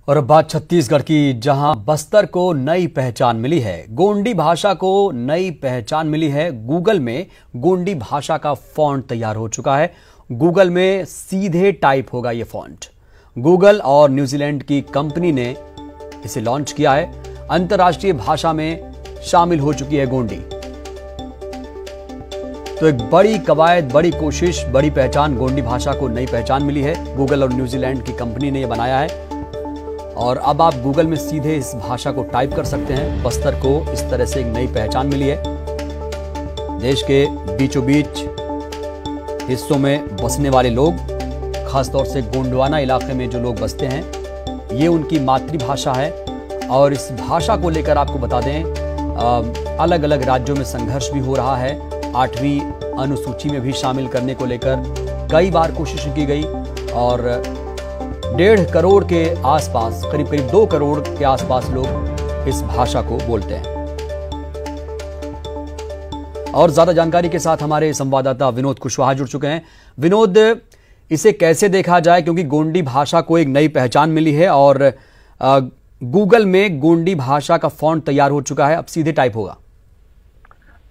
और अब बात छत्तीसगढ़ की, जहां बस्तर को नई पहचान मिली है। गोंडी भाषा को नई पहचान मिली है। गूगल में गोंडी भाषा का फॉन्ट तैयार हो चुका है। गूगल में सीधे टाइप होगा ये फॉन्ट। गूगल और न्यूजीलैंड की कंपनी ने इसे लॉन्च किया है। अंतर्राष्ट्रीय भाषा में शामिल हो चुकी है गोंडी। तो एक बड़ी कवायद, बड़ी कोशिश, बड़ी पहचान, गोंडी भाषा को नई पहचान मिली है। गूगल और न्यूजीलैंड की कंपनी ने यह बनाया है और अब आप गूगल में सीधे इस भाषा को टाइप कर सकते हैं। बस्तर को इस तरह से एक नई पहचान मिली है। देश के बीचों बीच हिस्सों में बसने वाले लोग, खासतौर से गोंडवाना इलाके में जो लोग बसते हैं, ये उनकी मातृभाषा है। और इस भाषा को लेकर आपको बता दें, अलग अलग राज्यों में संघर्ष भी हो रहा है। 8वीं अनुसूची में भी शामिल करने को लेकर कई बार कोशिश की गई और 1.5 करोड़ के आसपास, करीब 2 करोड़ के आसपास लोग इस भाषा को बोलते हैं। और ज्यादा जानकारी के साथ हमारे संवाददाता विनोद कुशवाहा जुड़ चुके हैं। विनोद, इसे कैसे देखा जाए, क्योंकि गोंडी भाषा को एक नई पहचान मिली है और गूगल में गोंडी भाषा का फॉन्ट तैयार हो चुका है, अब सीधे टाइप होगा।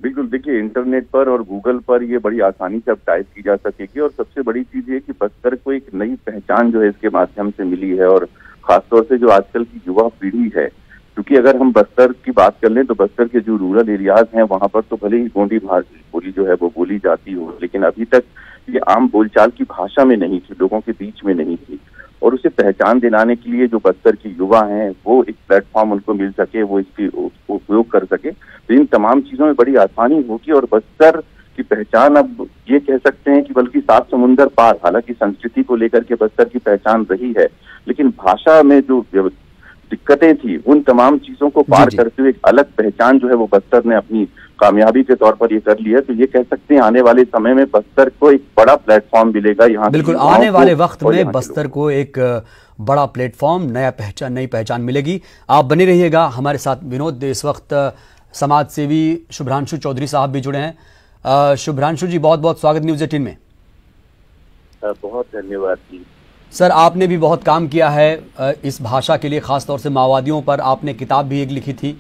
बिल्कुल, देखिए इंटरनेट पर और गूगल पर ये बड़ी आसानी से अब टाइप की जा सकेगी। और सबसे बड़ी चीज ये कि बस्तर को एक नई पहचान जो है इसके माध्यम से मिली है। और खासतौर से जो आजकल की युवा पीढ़ी है, क्योंकि अगर हम बस्तर की बात कर लें तो बस्तर के जो रूरल एरियाज हैं वहां पर तो भले ही गोंडी बोली जो है वो बोली जाती हो, लेकिन अभी तक ये आम बोलचाल की भाषा में नहीं थी, लोगों के बीच में नहीं थी। और उसे पहचान दिलाने के लिए जो बस्तर के युवा हैं वो एक प्लेटफॉर्म उनको मिल सके, वो इसकी उपयोग कर सके, तो इन तमाम चीजों में बड़ी आसानी होगी। और बस्तर की पहचान अब ये कह सकते हैं कि बल्कि 7 समुंदर पार, हालांकि संस्कृति को लेकर के बस्तर की पहचान रही है, लेकिन भाषा में जो दिक्कतें थी उन तमाम चीजों को पार करते हुए एक अलग पहचान जो है वो बस्तर ने अपनी कामयाबी के तौर पर ये कर लिया। तो ये कह सकते हैं आने वाले समय में बस्तर को एक बड़ा प्लेटफॉर्म मिलेगा। यहाँ बिल्कुल, आने वाले वक्त में बस्तर को एक बड़ा प्लेटफॉर्म, नई पहचान मिलेगी। आप बने रहिएगा हमारे साथ विनोद। इस वक्त समाज सेवी शुभ्रांशु चौधरी साहब भी जुड़े हैं। शुभ्रांशु जी, बहुत बहुत स्वागत न्यूज़ 18 में। बहुत धन्यवाद जी। सर, आपने भी बहुत काम किया है इस भाषा के लिए, खासतौर से माओवादियों पर आपने किताब भी एक लिखी थी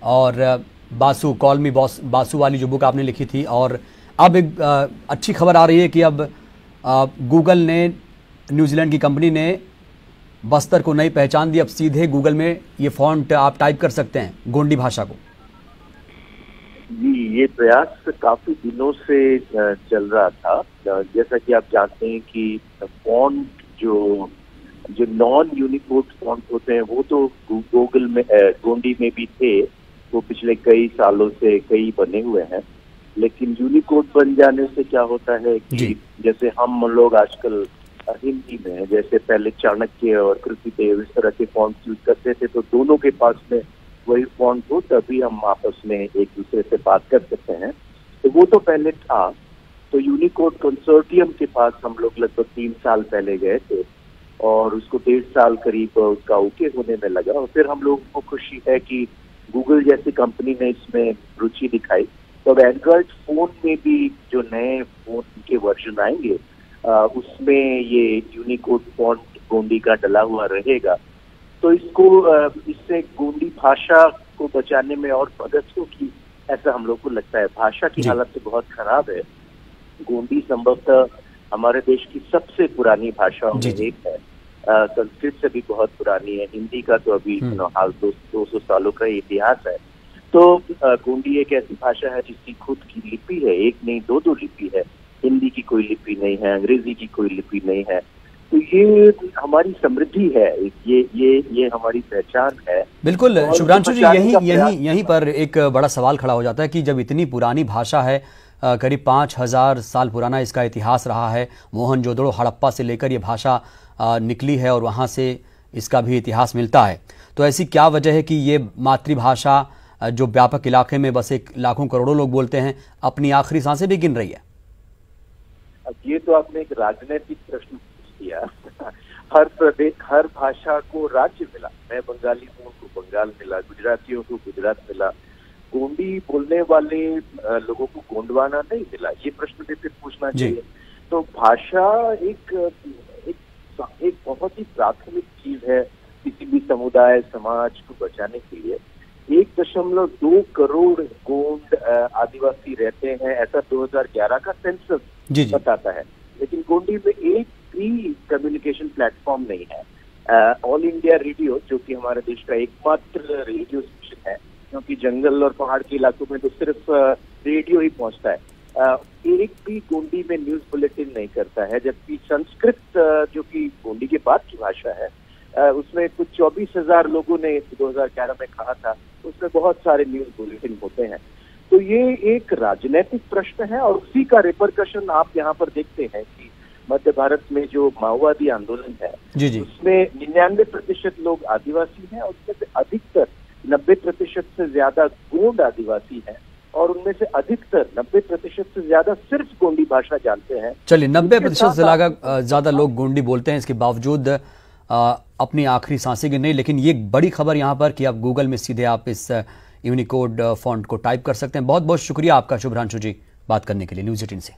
और बासु, कॉल मी बासु वाली जो बुक आपने लिखी थी। और अब एक अच्छी खबर आ रही है कि अब गूगल ने, न्यूजीलैंड की कंपनी ने बस्तर को नई पहचान दी। अब सीधे गूगल में ये फॉन्ट आप टाइप कर सकते हैं गोंडी भाषा को। जी, ये प्रयास काफी दिनों से चल रहा था। जैसा कि आप जानते हैं कि फॉन्ट जो नॉन यूनिकोड फॉन्ट होते हैं वो तो गूगल में, गोंडी में भी थे, वो पिछले कई सालों से कई बने हुए हैं। लेकिन यूनिकोड बन जाने से क्या होता है कि जैसे हम लोग आजकल हिंदी में, जैसे पहले चाणक्य और कृतिदेव इस तरह के फॉन्ट यूज करते थे, तो दोनों के पास में वही फॉन्ट हो तभी हम आपस में एक दूसरे से बात कर सकते हैं। तो वो तो पहले था। तो यूनिकोड कंसोर्टियम के पास हम लोग लगभग 3 साल पहले गए थे और उसको 1.5 साल करीब उसका ओके होने में लगा। और फिर हम लोगों को खुशी है कि गूगल जैसी कंपनी ने इसमें रुचि दिखाई। तो अब एंड्रॉइड फोन में भी जो नए फोन के वर्जन आएंगे उसमें ये यूनिकोड फॉन्ट गोंडी का डला हुआ रहेगा। तो इससे गोंडी भाषा को बचाने में और मदद होगी, ऐसा हम लोग को लगता है। भाषा की हालत तो बहुत खराब है। गोंडी संभवतः हमारे देश की सबसे पुरानी भाषाओं में एक है। संस्कृत से भी बहुत पुरानी है। हिंदी का तो अभी हाल 200 सालों का इतिहास है। तो गोंडी एक ऐसी भाषा है जिसकी खुद की लिपि है, एक नहीं 2 लिपि है। हिंदी की कोई लिपि नहीं है, अंग्रेजी की कोई लिपि नहीं है। तो ये हमारी समृद्धि है, ये हमारी पहचान है। बिल्कुल शुभ्रांशु जी, यहीं पर एक बड़ा सवाल खड़ा हो जाता है कि जब इतनी पुरानी भाषा है, करीब 5000 साल पुराना इसका इतिहास रहा है। मोहनजोदड़ो, हड़प्पा से लेकर ये भाषा निकली है और वहाँ से इसका भी इतिहास मिलता है। तो ऐसी क्या वजह है कि ये मातृभाषा जो व्यापक इलाके में बसे लाखों करोड़ों लोग बोलते हैं, अपनी आखिरी सांसें भी गिन रही है? अब ये तो आपने एक राजनीतिक प्रश्न पूछ दिया। हर प्रदेश, हर भाषा को राज्य मिला। मैं बंगाली हूँ, उनको बंगाल मिला, गुजरातियों को गुजरात मिला। गोंडी बोलने वाले लोगों को गोंडवाना नहीं मिला। ये प्रश्न भी फिर पूछना चाहिए। तो भाषा एक बहुत ही प्राथमिक चीज है समुदाय समाज को बचाने के लिए 1.2 करोड़ गोंड आदिवासी रहते हैं, ऐसा 2011 का सेंसस बताता है। लेकिन गोंडी में एक भी कम्युनिकेशन प्लेटफॉर्म नहीं है। ऑल इंडिया रेडियो, जो कि हमारे देश का एकमात्र रेडियो स्टेशन है, क्योंकि जंगल और पहाड़ के इलाकों में तो सिर्फ रेडियो ही पहुंचता है, एक भी गोंडी में न्यूज बुलेटिन नहीं करता है। जबकि संस्कृत, जो कि गोंडी के बाद की भाषा है, उसमें कुछ 24,000 लोगों ने 2011 में कहा था, उसमें बहुत सारे न्यूज बुलेटिन होते हैं। तो ये एक राजनीतिक प्रश्न है और उसी का रिपरकशन आप यहाँ पर देखते हैं कि मध्य भारत में जो माओवादी आंदोलन है, उसमें 99% लोग आदिवासी हैं और उसमें से अधिकतर 90% से ज्यादा गोंड आदिवासी हैं और उनमें से अधिकतर 90% से ज्यादा सिर्फ गोंडी भाषा जानते हैं। चलिए, 90% से ज्यादा लोग गोंडी बोलते हैं, इसके बावजूद अपनी आखिरी सांसें गिन नहीं। लेकिन ये बड़ी खबर यहाँ पर कि आप गूगल में सीधे आप इस यूनिकोड फॉन्ट को टाइप कर सकते हैं। बहुत बहुत शुक्रिया आपका शुभ्रांशु जी, बात करने के लिए न्यूज़ 18 से।